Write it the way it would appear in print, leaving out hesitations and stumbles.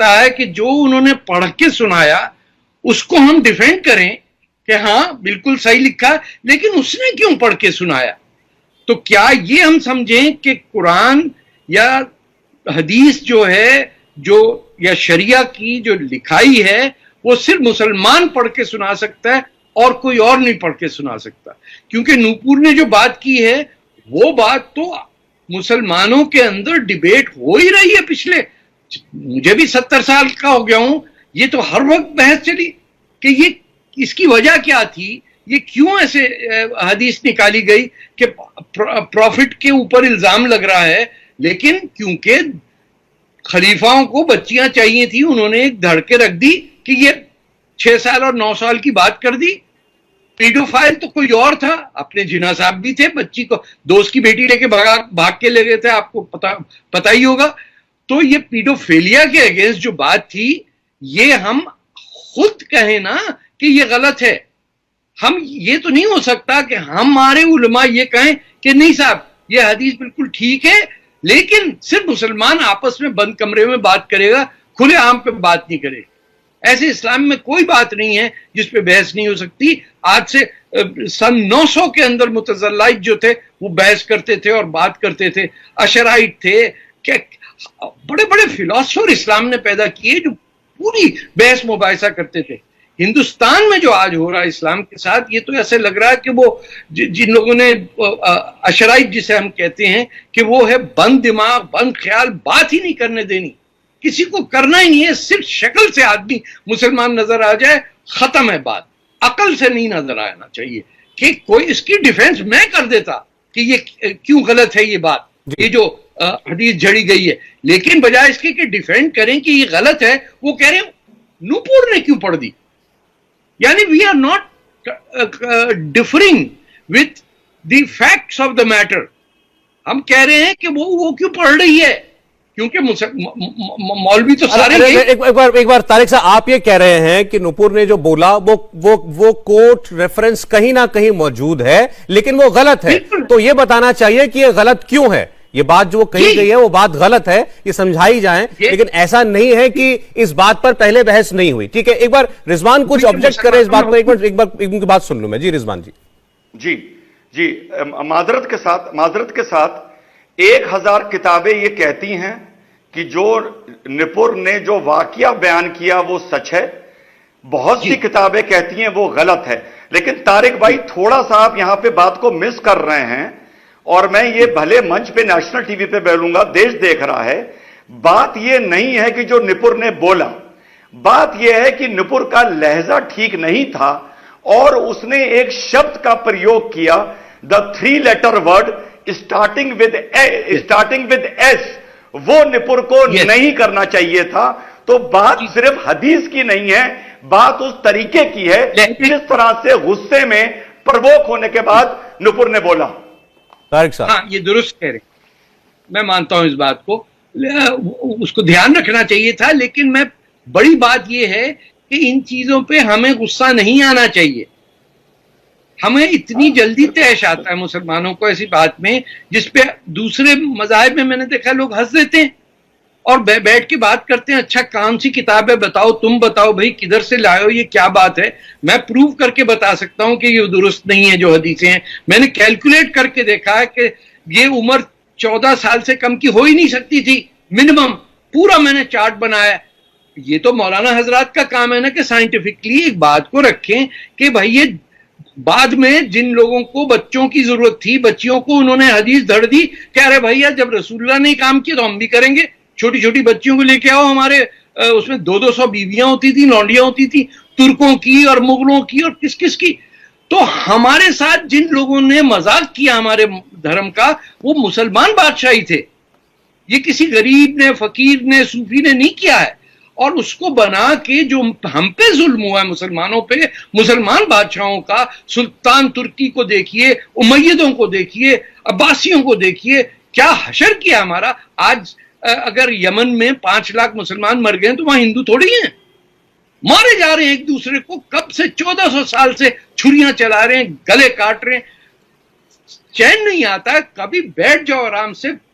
ہے کہ جو انہوں نے پڑھ کے سنایا اس کو ہم ڈیفینڈ کریں کہ ہاں بالکل صحیح لکھا، لیکن اس نے کیوں پڑھ کے سنایا؟ تو کیا یہ ہم سمجھیں کہ قرآن یا حدیث جو ہے یا شریعہ کی جو لکھائی ہے وہ صرف مسلمان پڑھ کے سنا سکتا ہے اور کوئی اور نہیں پڑھ کے سنا سکتا؟ کیونکہ نوپور نے جو بات کی ہے وہ بات تو مسلمانوں کے اندر ڈیبیٹ ہو ہی رہی ہے پچھلے، مجھے بھی 70 سال کا ہو گیا ہوں، یہ تو ہر وقت بحث چلی کہ یہ اس کی وجہ کیا تھی، یہ کیوں ایسے حدیث نکالی گئی کہ پروفٹ کے اوپر الزام لگ رہا ہے، لیکن کیونکہ خلیفاؤں کو بچیاں چاہیے تھی، انہوں نے ایک دھڑ کے رکھ دی کہ یہ 6 سال اور 9 سال کی بات کر دی۔ پیڈوفائل تو کوئی اور تھا، اپنے جنا صاحب بھی تھے، بچی کو دوست کی بیٹی لے کے بھاگ کے لے گئے تھے، آپ کو پتا ہی ہوگا۔ تو یہ پیڈوفیلیا کے اگینسٹ جو بات تھی، یہ ہم خود کہیں نا کہ یہ غلط ہے۔ ہم یہ تو نہیں ہو سکتا کہ ہمارے علماء یہ کہیں کہ نہیں صاحب یہ حدیث بالکل ٹھیک ہے، لیکن صرف مسلمان آپس میں بند کمرے میں بات کرے گا، کھلے عام پہ بات نہیں کرے۔ ایسے اسلام میں کوئی بات نہیں ہے جس پہ بحث نہیں ہو سکتی۔ آج سے سن 900 کے اندر متزلائٹ جو تھے وہ بحث کرتے تھے اور بات کرتے تھے، اشرائٹ تھے، بڑے بڑے فلاسفر اسلام نے پیدا کیے جو پوری بحث مباحثہ کرتے تھے۔ ہندوستان میں جو آج ہو رہا ہے اسلام کے ساتھ، یہ تو ایسے لگ رہا ہے کہ وہ جن لوگوں نے اشرائٹ جسے ہم کہتے ہیں کہ وہ ہے بند دماغ، بند خیال، بات ہی نہیں کرنے دینی، کسی کو کرنا ہی نہیں ہے، صرف شکل سے آدمی مسلمان نظر آ جائے ختم ہے بات، عقل سے نہیں نظر آنا چاہیے کہ کوئی اس کی ڈیفنس میں کر دیتا کہ یہ کیوں غلط ہے یہ بات، یہ جو حدیث جھڑی گئی ہے، لیکن بجائے اس کے کہ ڈیفینڈ کریں کہ یہ غلط ہے، وہ کہہ رہے ہیں نوپور نے کیوں پڑھ دی۔ یعنی we are not differing with the facts of the matter, ہم کہہ رہے ہیں کہ وہ کیوں پڑھ رہی ہے، کیونکہ مولوی تو سارے ایک بار طارق صاحب آپ یہ کہہ رہے ہیں کہ نوپور نے جو بولا وہ کوٹ ریفرنس کہیں نہ کہیں موجود ہے لیکن وہ غلط ہے، تو یہ بتانا چاہیے کہ یہ غلط کیوں ہے، یہ بات جو کہی گئی ہے وہ بات غلط ہے، یہ سمجھائی جائیں، لیکن ایسا نہیں ہے کہ اس بات پر پہلے بحث نہیں ہوئی۔ ٹھیک ہے، ایک بار رضوان کچھ آبجیکٹ کرے اس بات پر، ایک بار ان کی بات سن لوں میں۔ جی رضوان جی جی معذرت کے ساتھ 1000 کتابیں یہ کہتی ہیں کہ جو نپور نے جو واقعہ بیان کیا وہ سچ ہے، بہت سی کتابیں کہتی ہیں وہ غلط ہے، لیکن طارق بھائی تھوڑا سا آپ یہاں پہ بات کو مس کر رہے ہیں، اور میں یہ بھلے منچ پہ نیشنل ٹی وی پہ بولوں گا، دیش دیکھ رہا ہے، بات یہ نہیں ہے کہ جو نپور نے بولا، بات یہ ہے کہ نپور کا لہجہ ٹھیک نہیں تھا اور اس نے ایک شبد کا پریوگ کیا، the 3 letter word starting with S، وہ نپور کو نہیں کرنا چاہیے تھا۔ تو بات صرف حدیث کی نہیں ہے، بات اس طریقے کی ہے جس طرح سے غصے میں پرووک ہونے کے بعد نپور نے بولا۔ طارق صاحب ہاں یہ درست کہہ رہے ہیں، میں مانتا ہوں اس بات کو، اس کو دھیان رکھنا چاہیے تھا، لیکن بڑی بات یہ ہے کہ ان چیزوں پہ ہمیں غصہ نہیں آنا چاہیے۔ ہمیں اتنی جلدی طیش آتا ہے مسلمانوں کو ایسی بات میں، جس پہ دوسرے مذاہب میں میں نے دیکھا لوگ ہنس دیتے ہیں اور بیٹھ کے بات کرتے ہیں، اچھا کون سی کتاب ہے بتاؤ، تم بتاؤ بھائی کدھر سے لائے ہو، یہ کیا بات ہے؟ میں پروف کر کے بتا سکتا ہوں کہ یہ درست نہیں ہے جو حدیثیں ہیں، میں نے کیلکولیٹ کر کے دیکھا ہے کہ یہ عمر 14 سال سے کم کی ہو ہی نہیں سکتی تھی منیمم، پورا میں نے چارٹ بنایا۔ یہ تو مولانا حضرات کا کام ہے نا کہ سائنٹیفکلی ایک بات کو رکھیں کہ بھائی یہ بعد میں جن لوگوں کو بچوں کی ضرورت تھی، بچیوں کو انہوں نے حدیث دھڑ دی، کہہ رہے بھائی جب رسول اللہ نے کام کیا تو ہم بھی کریں گے، چھوٹی چھوٹی بچیوں کو لے کے آؤ، ہمارے اس میں 200 بیویاں ہوتی تھی، لونڈیاں ہوتی تھی، ترکوں کی اور مغلوں کی اور کس کس کی۔ تو ہمارے ساتھ جن لوگوں نے مذاق کیا ہمارے دھرم کا، وہ مسلمان بادشاہی تھے، یہ کسی غریب نے، فقیر نے، صوفی نے نہیں کیا ہے، اور اس کو بنا کے جو ہم پہ ظلم ہوا ہے مسلمانوں پہ، مسلمان بادشاہوں کا، سلطان ترکی کو دیکھیے، امیدوں کو دیکھیے، عباسیوں کو دیکھیے، کیا حشر کیا ہمارا۔ آج اگر یمن میں 5 لاکھ مسلمان مر گئے تو وہاں ہندو تھوڑی ہیں، مارے جا رہے ہیں ایک دوسرے کو، کب سے 1400 سال سے چھریاں چلا رہے ہیں، گلے کاٹ رہے ہیں، چین نہیں آتا ہے۔ کبھی بیٹھ جاؤ آرام سے،